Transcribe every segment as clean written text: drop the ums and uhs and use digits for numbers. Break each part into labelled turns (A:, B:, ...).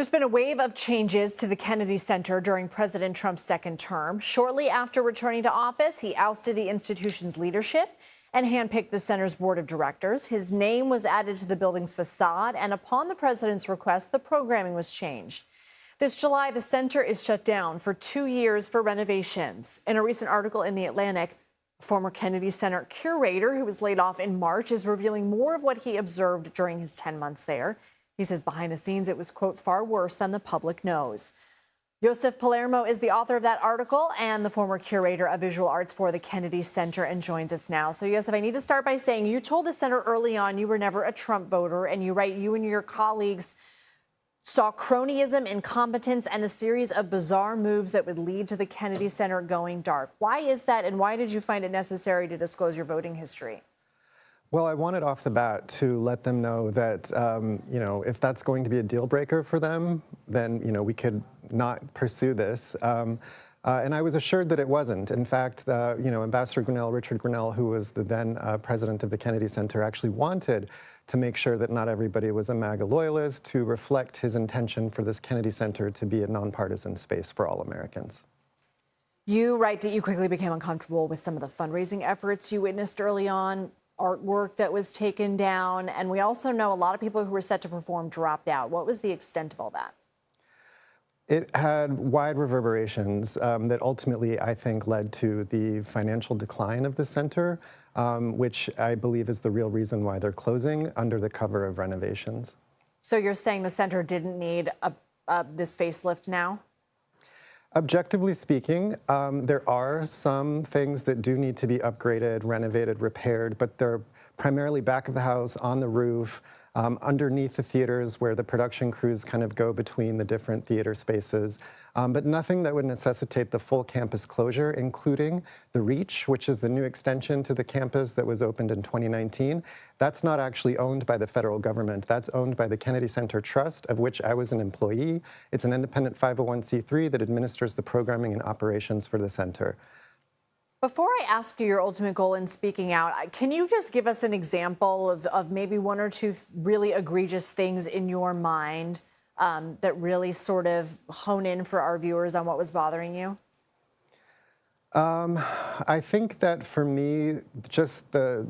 A: There's been a wave of changes to the Kennedy Center during President Trump's second term. Shortly after returning to office, he ousted the institution's leadership and handpicked the center's board of directors. His name was added to the building's facade, and upon the president's request, the programming was changed. This July, the center is shut down for 2 years for renovations. In a recent article in The Atlantic, former Kennedy Center curator who was laid off in March is revealing more of what he observed during his 10 months there. He says behind the scenes it was, quote, far worse than the public knows. Josef Palermo is the author of that article and the former curator of visual arts for the Kennedy Center and joins us now. So, Josef, I need to start by saying you told the center early on you were never a Trump voter, and you write you and your colleagues saw cronyism, incompetence, and a series of bizarre moves that would lead to the Kennedy Center going dark. Why is that, and why did you find it necessary to disclose your voting history?
B: Well, I wanted off the bat to let them know that, if that's going to be a deal breaker for them, then, we could not pursue this. And I was assured that it wasn't. In fact, Ambassador Grinnell, Richard Grinnell, who was the then president of the Kennedy Center, actually wanted to make sure that not everybody was a MAGA loyalist, to reflect his intention for this Kennedy Center to be a nonpartisan space for all Americans.
A: You write that you quickly became uncomfortable with some of the fundraising efforts you witnessed early on, artwork that was taken down, and we also know a lot of people who were set to perform dropped out. What was the extent of all that?
B: It had wide reverberations that ultimately, I think, led to the financial decline of the center, which I believe is the real reason why they're closing under the cover of renovations.
A: So you're saying the center didn't need this facelift now?
B: Objectively speaking, there are some things that do need to be upgraded, renovated, repaired, but they're primarily back of the house, on the roof, underneath the theaters where the production crews kind of go between the different theater spaces, but nothing that would necessitate the full campus closure, including the Reach, which is the new extension to the campus that was opened in 2019. That's not actually owned by the federal government. That's owned by the Kennedy Center Trust, of which I was an employee. It's an independent 501c3 that administers the programming and operations for the center.
A: Before I ask you your ultimate goal in speaking out, can you just give us an example of maybe one or two really egregious things in your mind that really sort of hone in for our viewers on what was bothering you?
B: I think that for me, just the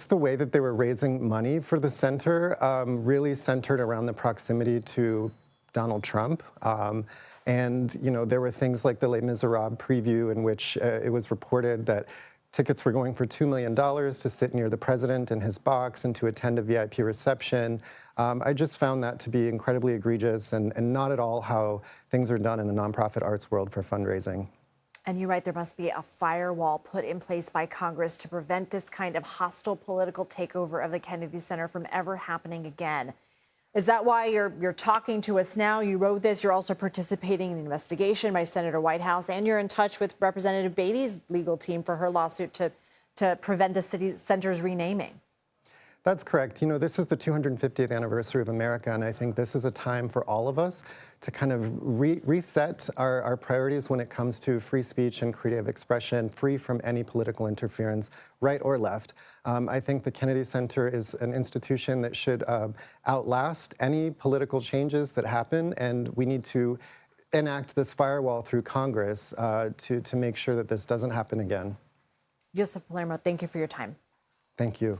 B: way that they were raising money for the center really centered around the proximity to Donald Trump. And, there were things like the Les Miserables preview in which it was reported that tickets were going for $2 million to sit near the president in his box and to attend a VIP reception. I just found that to be incredibly egregious and not at all how things are done in the nonprofit arts world for fundraising.
A: And you write there must be a firewall put in place by Congress to prevent this kind of hostile political takeover of the Kennedy Center from ever happening again. Is that why you're talking to us now? You wrote this. You're also participating in the investigation by Senator Whitehouse, and you're in touch with Representative Beatty's legal team for her lawsuit to prevent the city center's renaming.
B: That's correct. This is the 250th anniversary of America, and I think this is a time for all of us to kind of reset our priorities when it comes to free speech and creative expression, free from any political interference, right or left. I think the Kennedy Center is an institution that should outlast any political changes that happen, and we need to enact this firewall through Congress to make sure that this doesn't happen again.
A: Josef Palermo, thank you for your time.
B: Thank you.